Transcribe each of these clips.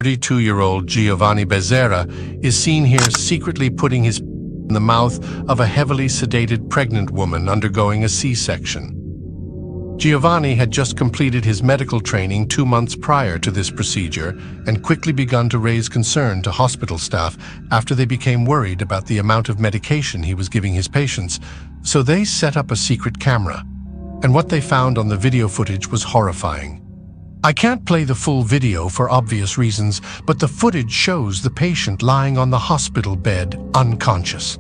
32-year-old Giovanni Bezzera is seen here secretly putting his in the mouth of a heavily sedated pregnant woman undergoing a C-section. Giovanni had just completed his medical training 2 months prior to this procedure and quickly begun to raise concern to hospital staff after they became worried about the amount of medication he was giving his patients, so they set up a secret camera. And what they found on the video footage was horrifying. I can't play the full video for obvious reasons, but the footage shows the patient lying on the hospital bed, unconscious.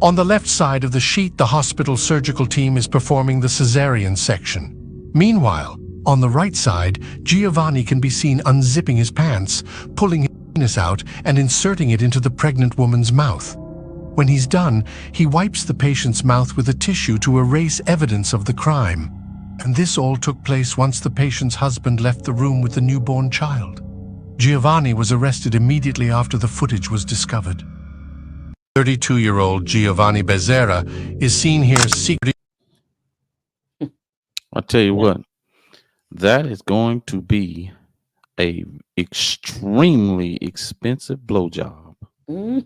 On the left side of the sheet, the hospital surgical team is performing the cesarean section. Meanwhile, on the right side, Giovanni can be seen unzipping his pants, pulling his penis out and inserting it into the pregnant woman's mouth. When he's done, he wipes the patient's mouth with a tissue to erase evidence of the crime. And this all took place once the patient's husband left the room with the newborn child. Giovanni was arrested immediately after the footage was discovered. 32-year-old Giovanni Bezzera is seen here secretly. I'll tell you what, that is going to be a extremely expensive blowjob. Mm.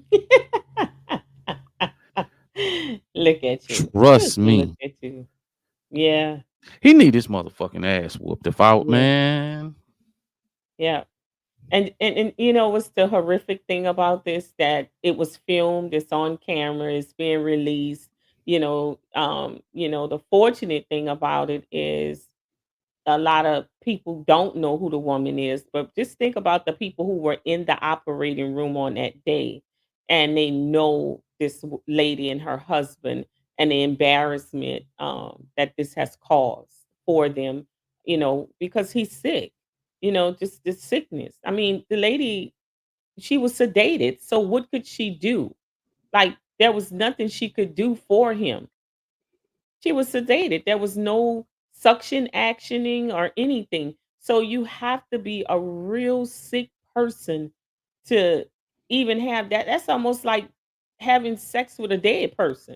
Look at you. Trust Just me. look at you. Yeah. He need his motherfucking ass whooped. If I, Yeah. man, Yeah. And you know what's the horrific thing about this? That it was filmed, it's on camera, it's being released. The fortunate thing about it is a lot of people don't know who the woman is, but just think about the people who were in the operating room on that day and they know this lady and her husband and the embarrassment that this has caused for them, because he's sick, just the sickness. I mean, the lady, she was sedated. So what could she do? Like, there was nothing she could do for him. She was sedated. There was no suction actioning or anything. So you have to be a real sick person to even have that. That's almost like having sex with a dead person.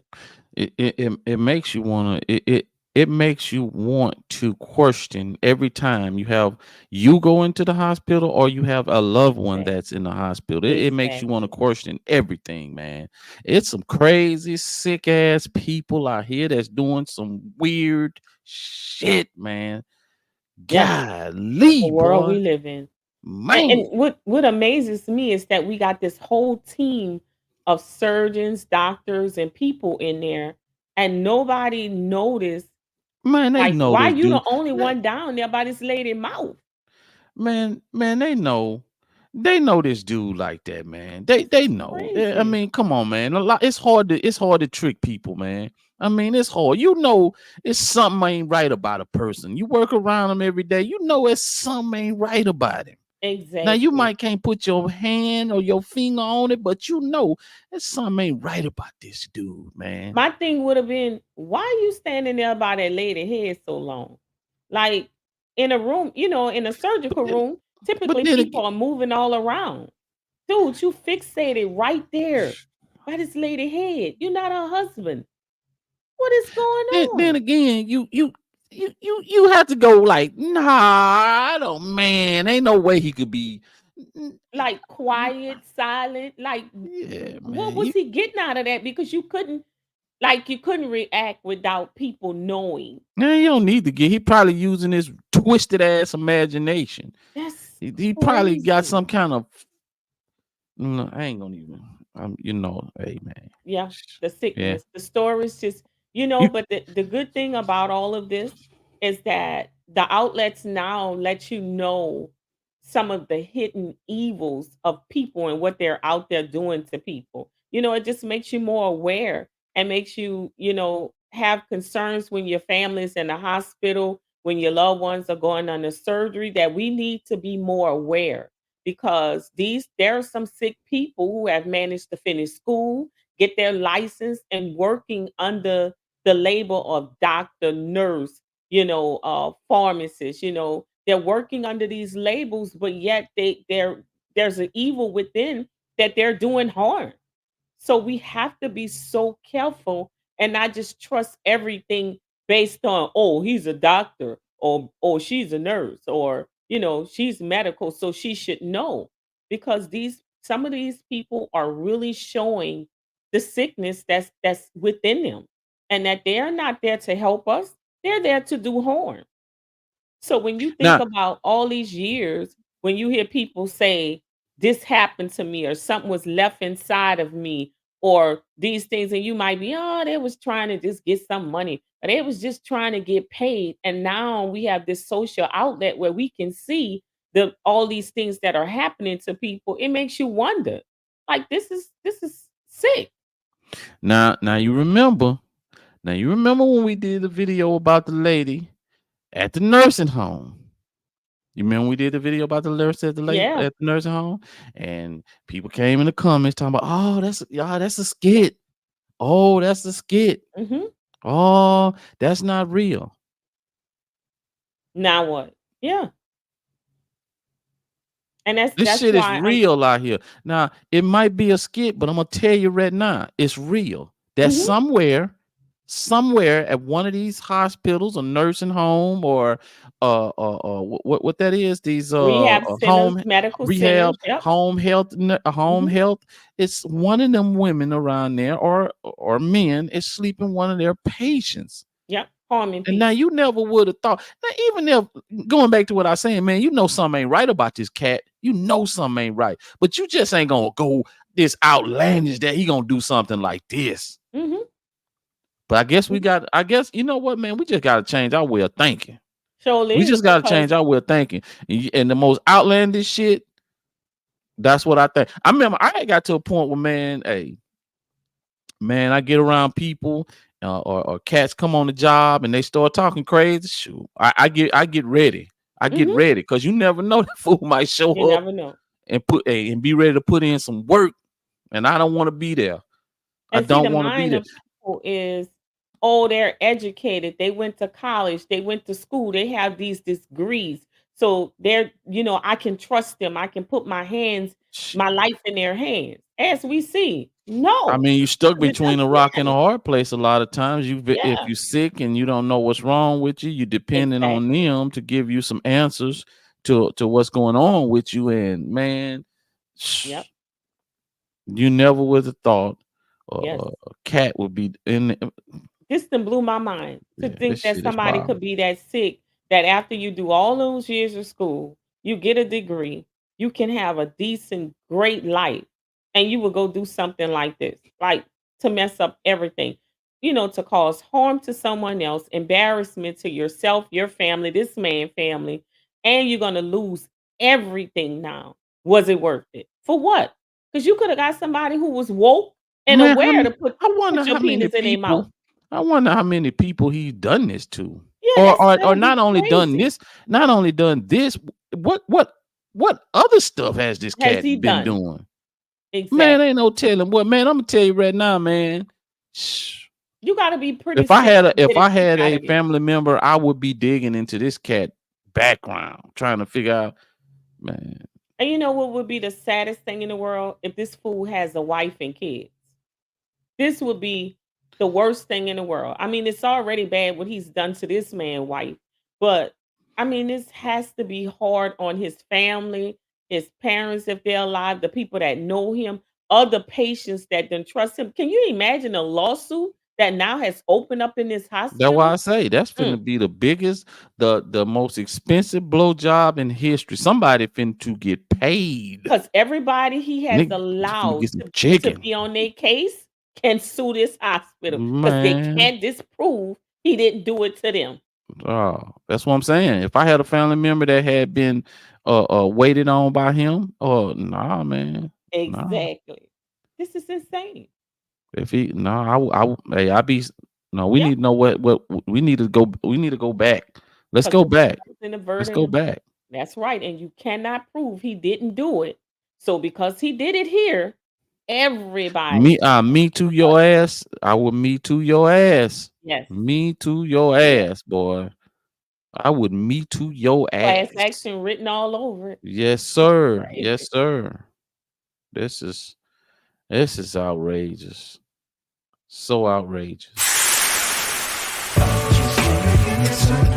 it makes you wanna it makes you want to question every time you go into the hospital or you have a loved one Exactly. that's in the hospital. It makes you want to Exactly. question everything, man. It's some crazy, sick ass people out here that's doing some weird shit, man. Yep. The Golly, world boy, we live in. And man. what amazes me is that we got this whole team of surgeons, doctors, and people in there, and nobody noticed. Man, they Like, know why this you the dude. only one down there by this lady mouth? Man, they know this dude like that, man. They know. I Crazy. mean, come on, man. It's hard to trick people, man. I mean, it's hard. You know, it's something ain't right about a person. You work around them every day. You know, it's something ain't right about him. Now you Exactly. might can't put your hand or your finger on it, but you know, it's something ain't right about this dude, man. My thing would have been, why you standing there by that lady head so long? Like, in a room, in a But surgical then, room, but typically then people again, are moving all around. Dude, you fixated right there by this lady head. You're not her husband. What is going then on? again, you have to go like, nah, I don't, man. Ain't no way he could be. Like, quiet, silent. Like, Yeah, what man. was he getting out of that? Because you couldn't react without people knowing. You don't need to get. He probably using his twisted ass imagination. That's He probably got crazy. some kind of. No, I ain't gonna even. Hey man. Yeah, the Yeah. sickness, the stories just, You, but the good thing about all of this is that the outlets now let you know some of the hidden evils of people and what they're out there doing to people. It just makes you more aware and makes you, have concerns when your family's in the hospital, when your loved ones are going under surgery, that we need to be more aware because there are some sick people who have managed to finish school, get their license, and working under the label of doctor, nurse, pharmacist. They're working under these labels, but yet there's an evil within that they're doing harm. So we have to be so careful and not just trust everything based on, oh, he's a doctor, or oh, she's a nurse, or she's medical, so she should know. because some of these people are really showing the sickness that's within them, and that they're not there to help us. They're there to do harm. So when you think Now, about all these years, when you hear people say, "This happened to me," or "Something was left inside of me," or these things, and you might be, "Oh, they was trying to just get some money, or they was just trying to get paid." And now we have this social outlet where we can see all these things that are happening to people. It makes you wonder, like, this is sick. now you remember. Now you remember when we did the video about the lady at the nursing home. You remember we did the video about the nurse at the Yeah. nursing home, and people came in the comments talking about, "Oh, that's a skit. Oh, that's a skit. Mhm. Oh, that's not real." Now what? Yeah. And that's This that's shit is why I'm real out here. Now, it might be a skit, but I'm gonna tell you right now, it's real. That Mhm. somewhere at one of these hospitals or nursing home or what that is, these Rehab centers, home medical rehab, centers, yep. home Mhm. health. It's one of them women around there or men is sleeping one of their patients. Yep, harming And now people. you never would have thought. Now, even if going back to what I was saying, man, you know something ain't right about this cat. You know something ain't right, but you just ain't gonna go this outlandish that he gonna do something like this. Mhm. But Mhm. I guess you know what, man, we just gotta change our way of thinking. We Surely is just gotta because change our way of thinking. And the most outlandish shit, that's what I think. I remember I had got to a point where, man, hey, man, I get around people or cats come on the job and they start talking crazy. Shoot, I get ready. I get mhm, ready because you never know that fool might show you up never know. and be ready to put in some work, and I don't want to be there. I And see, the don't want to be mind there. of people is, oh, they're educated. They went to college. They went to school. They have these degrees. So I can trust them. I can put my life in their hands. As we see, I no, mean, you stuck 'cause it between doesn't a rock and a matter. hard place a lot of times. If Yeah, you're sick and you don't know what's wrong with you, you're depending on exactly. them to give you some answers to what's going on with you. And man, Yep. you never would have thought Yes. a cat would be in. This done blew my mind to Yeah, this think that shit is somebody wild. could be that sick that after you do all those years of school, you get a degree, you can have a decent, great life, and you will go do something like this, like to mess up everything, to cause harm to someone else, embarrassment to yourself, your family, this man family, and you're gonna lose everything now. Was it worth it? For what? Because you could have got somebody who was woke and Man, aware to put I wonder put your how many penis in their mouth. people. I wonder how many people he's done this to, Yeah, or that's or that'll be not only done crazy. this, not only done this. What other stuff has this Has cat he been done? doing? Man, ain't Exactly. no telling what. Man, I'm gonna tell you right now, man. Shh. You gotta be pretty sick to If get a I kick had out a of it. family member, I would be digging into this cat background, trying to figure out, man. And you know what would be the saddest thing in the world? If this fool has a wife and kids. This would be the worst thing in the world. I mean, it's already bad what he's done to this man wife, but I mean, this has to be hard on his family, his parents if they're alive, the people that know him, other patients that then trust him. Can you imagine a lawsuit that now has opened up in this That's why hospital? I say that's Mm. finna be the biggest, the most expensive blowjob in history. Somebody finna get paid. 'Cause everybody he has Nigga finna allowed get some to chicken. be on their case can sue this hospital because they Man, can't disprove he didn't do it to them. that's what I'm saying. If I had a family member that had been waited on by him, oh nah, man, nah. Exactly. This is insane. If he nah, hey, I be no. We Yep. need to know what we need to go. We need to go back. Let's 'Cause go the back. proof in the Let's burden go of back. that's right, and you cannot prove he didn't do it. So because he did it here, everybody Me to on us. your ass. I will me to your ass. Yes. Me to your Yeah. ass, boy. I would me to your Class ass. action written all over it. Yes, This is sir. Yes, crazy. sir. This is this is outrageous. So outrageous. Just wanna give it some